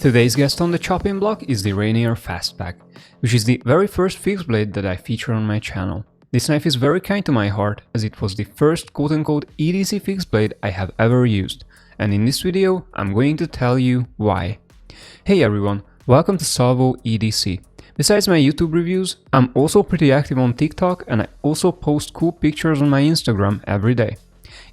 Today's guest on the chopping block is the Rainier Fastpak, which is the very first fixed blade that I feature on my channel. This knife is very kind to my heart as it was the first quote-unquote EDC fixed blade I have ever used, and in this video I'm going to tell you why. Hey everyone, welcome to Salvo EDC. Besides my YouTube reviews, I'm also pretty active on TikTok and I also post cool pictures on my Instagram every day.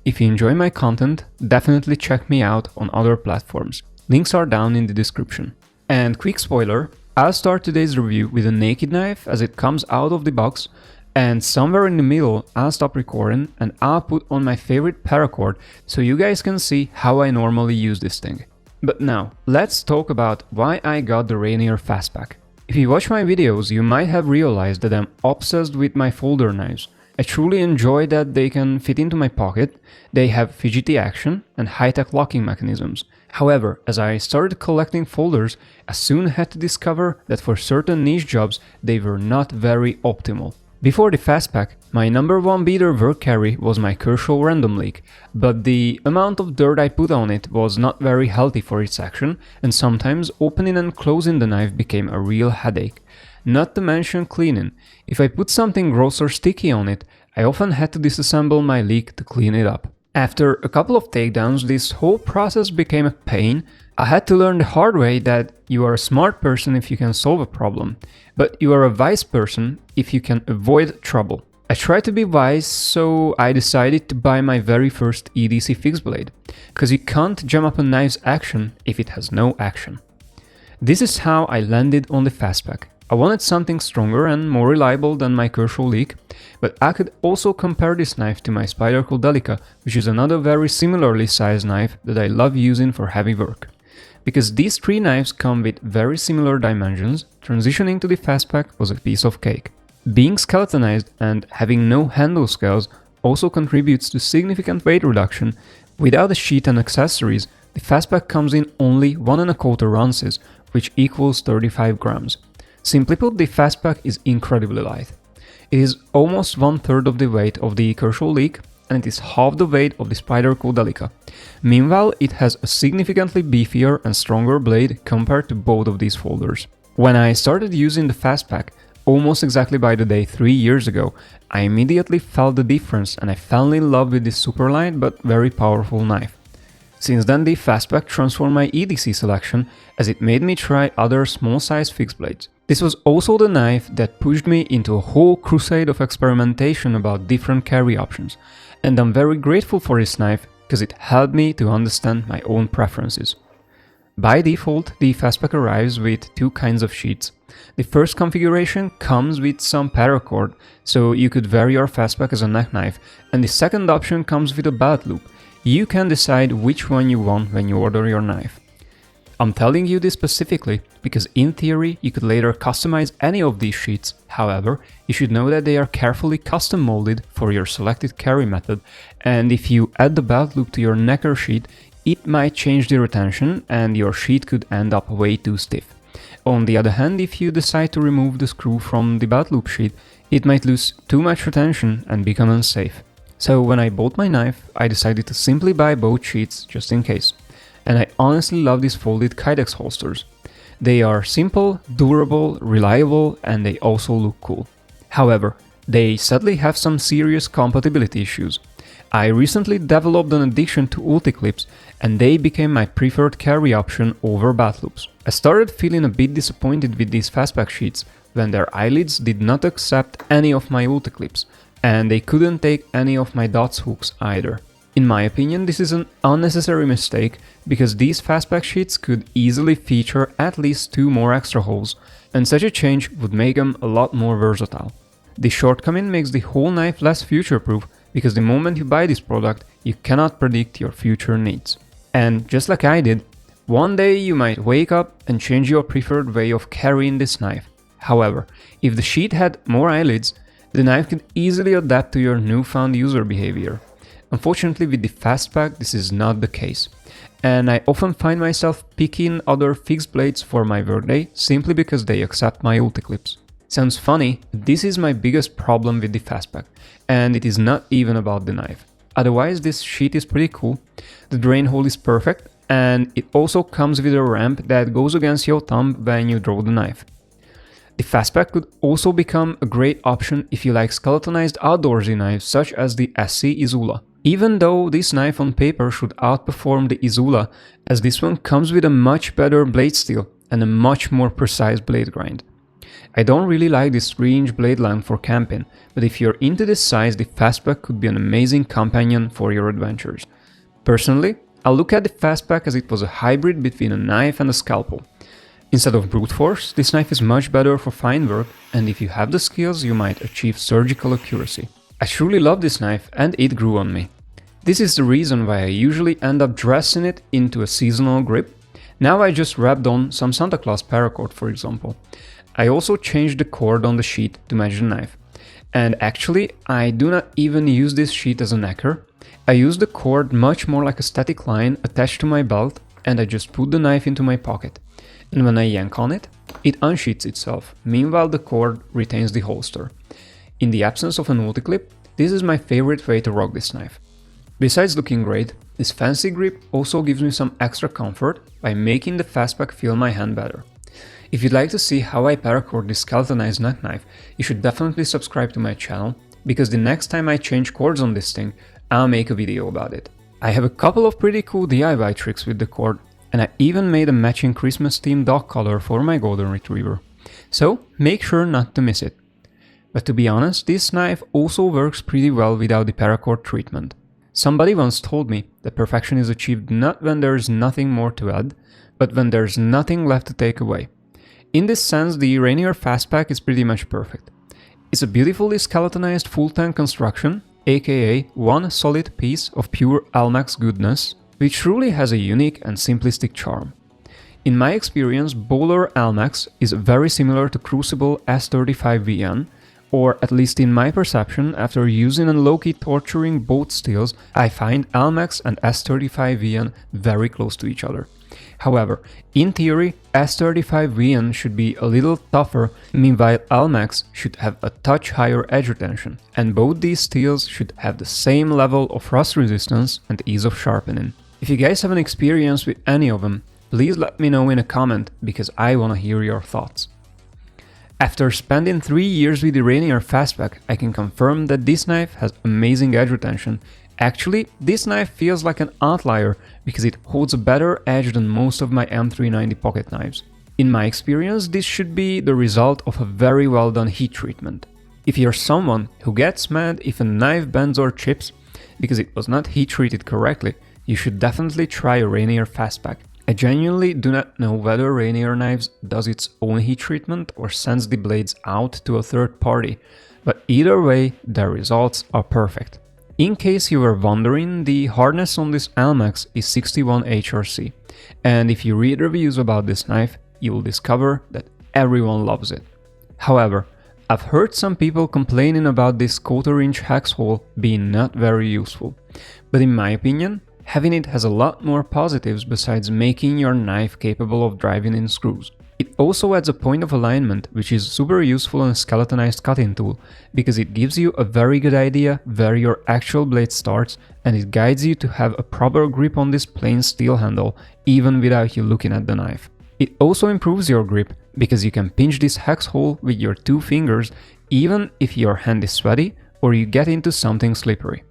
If you enjoy my content, definitely check me out on other platforms. Links are down in the description. And quick spoiler, I'll start today's review with a naked knife as it comes out of the box, and somewhere in the middle I'll stop recording and I'll put on my favorite paracord so you guys can see how I normally use this thing. But now, let's talk about why I got the Rainier Fastpak. If you watch my videos, you might have realized that I'm obsessed with my folder knives. I truly enjoy that they can fit into my pocket, they have fidgety action and high-tech locking mechanisms. However, as I started collecting folders, I soon had to discover that for certain niche jobs they were not very optimal. Before the Fastpak, my number one beater work carry was my Kershaw Random Leak, but the amount of dirt I put on it was not very healthy for its action, and sometimes opening and closing the knife became a real headache. Not to mention cleaning. If I put something gross or sticky on it, I often had to disassemble my leak to clean it up. After a couple of takedowns, this whole process became a pain. I had to learn the hard way that you are a smart person if you can solve a problem, but you are a wise person if you can avoid trouble. I tried to be wise, so I decided to buy my very first EDC fixed blade, because you can't jam up a knife's action if it has no action. This is how I landed on the Fastpak. I wanted something stronger and more reliable than my Kershaw Leak, but I could also compare this knife to my Spyderco Delica, which is another very similarly sized knife that I love using for heavy work. Because these three knives come with very similar dimensions, transitioning to the Fastpak was a piece of cake. Being skeletonized and having no handle scales also contributes to significant weight reduction. Without a sheath and accessories, the Fastpak comes in only 1¼ ounces, which equals 35 grams. Simply put, the Fastpak is incredibly light. It is almost 1/3 of the weight of the Kershaw Leak, and it is half the weight of the Spyderco Delica. Meanwhile, it has a significantly beefier and stronger blade compared to both of these folders. When I started using the Fastpak, almost exactly by the day 3 years ago, I immediately felt the difference and I fell in love with this super light but very powerful knife. Since then, the Fastpak transformed my EDC selection as it made me try other small-size fixed blades. This was also the knife that pushed me into a whole crusade of experimentation about different carry options, and I'm very grateful for this knife because it helped me to understand my own preferences. By default, the Fastpak arrives with two kinds of sheaths. The first configuration comes with some paracord, so you could vary your Fastpak as a neck knife, and the second option comes with a belt loop. You can decide which one you want when you order your knife. I'm telling you this specifically because in theory you could later customize any of these sheaths. However, you should know that they are carefully custom molded for your selected carry method, and if you add the belt loop to your necker sheath, it might change the retention and your sheath could end up way too stiff. On the other hand, if you decide to remove the screw from the belt loop sheath, it might lose too much retention and become unsafe. So when I bought my knife, I decided to simply buy both sheaths just in case. And I honestly love these folded Kydex holsters. They are simple, durable, reliable, and they also look cool. However, they sadly have some serious compatibility issues. I recently developed an addiction to ulti clips, and they became my preferred carry option over bat loops. I started feeling a bit disappointed with these Fastpak sheaths when their eyelids did not accept any of my ulti clips, and they couldn't take any of my dots hooks either. In my opinion, this is an unnecessary mistake because these Fastpak sheaths could easily feature at least 2 more extra holes, and such a change would make them a lot more versatile. This shortcoming makes the whole knife less future-proof because the moment you buy this product, you cannot predict your future needs. And just like I did, one day you might wake up and change your preferred way of carrying this knife. However, if the sheath had more eyelids, the knife could easily adapt to your newfound user behavior. Unfortunately, with the Fastpak, this is not the case, and I often find myself picking other fixed blades for my workday simply because they accept my ulti clips. Sounds funny, but this is my biggest problem with the Fastpak, and it is not even about the knife. Otherwise, this sheath is pretty cool, the drain hole is perfect, and it also comes with a ramp that goes against your thumb when you draw the knife. The Fastpak could also become a great option if you like skeletonized outdoorsy knives such as the SC Izula. Even though this knife on paper should outperform the Izula, as this one comes with a much better blade steel and a much more precise blade grind. I don't really like this 3-inch blade length for camping, but if you're into this size, the Fastpak could be an amazing companion for your adventures. Personally, I look at the Fastpak as it was a hybrid between a knife and a scalpel. Instead of brute force, this knife is much better for fine work, and if you have the skills, you might achieve surgical accuracy. I truly love this knife and it grew on me. This is the reason why I usually end up dressing it into a seasonal grip. Now I just wrapped on some Santa Claus paracord, for example. I also changed the cord on the sheath to match the knife. And actually, I do not even use this sheath as a necker. I use the cord much more like a static line attached to my belt, and I just put the knife into my pocket. And when I yank on it, it unsheaths itself, meanwhile the cord retains the holster. In the absence of a multi-clip, this is my favorite way to rock this knife. Besides looking great, this fancy grip also gives me some extra comfort by making the Fastpak feel my hand better. If you'd like to see how I paracord this skeletonized neck knife, you should definitely subscribe to my channel, because the next time I change cords on this thing, I'll make a video about it. I have a couple of pretty cool DIY tricks with the cord, and I even made a matching Christmas themed dog collar for my golden retriever. So make sure not to miss it. But to be honest, this knife also works pretty well without the paracord treatment. Somebody once told me that perfection is achieved not when there's nothing more to add, but when there's nothing left to take away. In this sense, the Rainier Fastpak is pretty much perfect. It's a beautifully skeletonized full-tank construction, aka one solid piece of pure Elmax goodness, which truly has a unique and simplistic charm. In my experience, Bohler Elmax is very similar to Crucible S35VN, or at least in my perception, after using and low-key torturing both steels, I find Elmax and S35VN very close to each other. However, in theory, S35VN should be a little tougher, meanwhile Elmax should have a touch higher edge retention, and both these steels should have the same level of rust resistance and ease of sharpening. If you guys have an experience with any of them, please let me know in a comment, because I wanna hear your thoughts. After spending 3 years with the Rainier Fastpak, I can confirm that this knife has amazing edge retention. Actually, this knife feels like an outlier because it holds a better edge than most of my M390 pocket knives. In my experience, this should be the result of a very well done heat treatment. If you're someone who gets mad if a knife bends or chips because it was not heat treated correctly, you should definitely try a Rainier Fastpak. I genuinely do not know whether Rainier Knives does its own heat treatment or sends the blades out to a third party, but either way, their results are perfect. In case you were wondering, the hardness on this Elmax is 61 HRC, and if you read reviews about this knife, you will discover that everyone loves it. However, I've heard some people complaining about this 1/4-inch hex hole being not very useful, but in my opinion, having it has a lot more positives besides making your knife capable of driving in screws. It also adds a point of alignment, which is super useful on a skeletonized cutting tool, because it gives you a very good idea where your actual blade starts, and it guides you to have a proper grip on this plain steel handle, even without you looking at the knife. It also improves your grip, because you can pinch this hex hole with your 2 fingers, even if your hand is sweaty or you get into something slippery.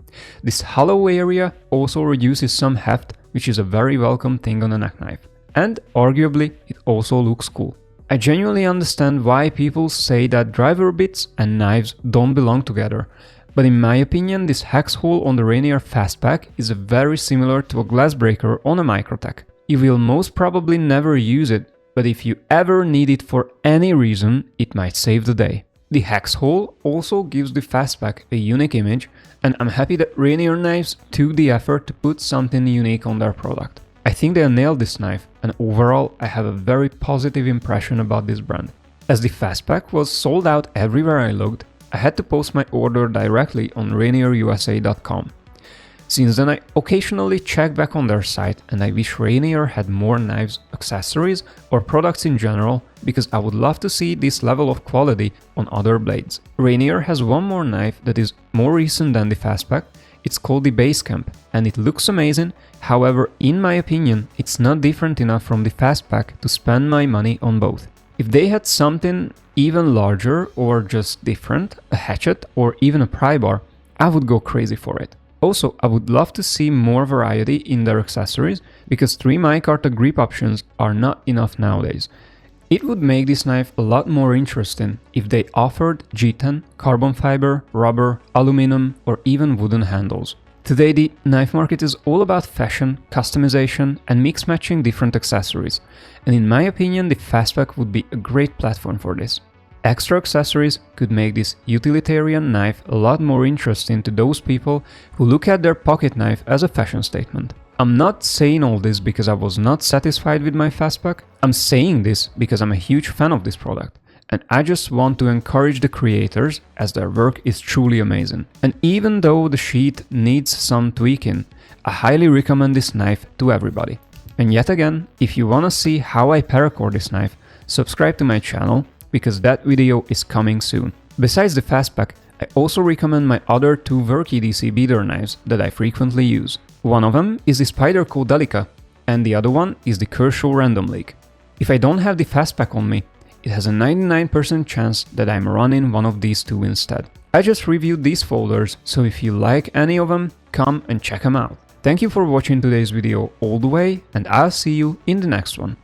This hollow area also reduces some heft, which is a very welcome thing on a neck knife. And arguably, it also looks cool. I genuinely understand why people say that driver bits and knives don't belong together, but in my opinion, this hex hole on the Rainier Fastpak is very similar to a glass breaker on a Microtech. You will most probably never use it, but if you ever need it for any reason, it might save the day. The hex hole also gives the Fastpak a unique image, and I'm happy that Rainier Knives took the effort to put something unique on their product. I think they nailed this knife, and overall I have a very positive impression about this brand. As the Fastpak was sold out everywhere I looked, I had to post my order directly on RainierUSA.com. Since then I occasionally check back on their site, and I wish Rainier had more knives, accessories or products in general, because I would love to see this level of quality on other blades. Rainier has one more knife that is more recent than the Fastpak. It's called the Basecamp, and it looks amazing. However, in my opinion, it's not different enough from the Fastpak to spend my money on both. If they had something even larger or just different, a hatchet or even a pry bar, I would go crazy for it. Also, I would love to see more variety in their accessories, because 3 micarta grip options are not enough nowadays. It would make this knife a lot more interesting if they offered G10, carbon fiber, rubber, aluminum, or even wooden handles. Today the knife market is all about fashion, customization, and mix matching different accessories, and in my opinion the Fastpak would be a great platform for this. Extra accessories could make this utilitarian knife a lot more interesting to those people who look at their pocket knife as a fashion statement. I'm not saying all this because I was not satisfied with my Fastpak. I'm saying this because I'm a huge fan of this product, and I just want to encourage the creators, as their work is truly amazing. And even though the sheath needs some tweaking, I highly recommend this knife to everybody. And yet again, if you wanna see how I paracord this knife, subscribe to my channel, because that video is coming soon. Besides the Fastpak, I also recommend my other 2 work EDC beater knives that I frequently use. One of them is the Spyderco Delica, and the other one is the Kershaw Random League. If I don't have the Fastpak on me, it has a 99% chance that I'm running one of these 2 instead. I just reviewed these folders, so if you like any of them, come and check them out. Thank you for watching today's video all the way, and I'll see you in the next one.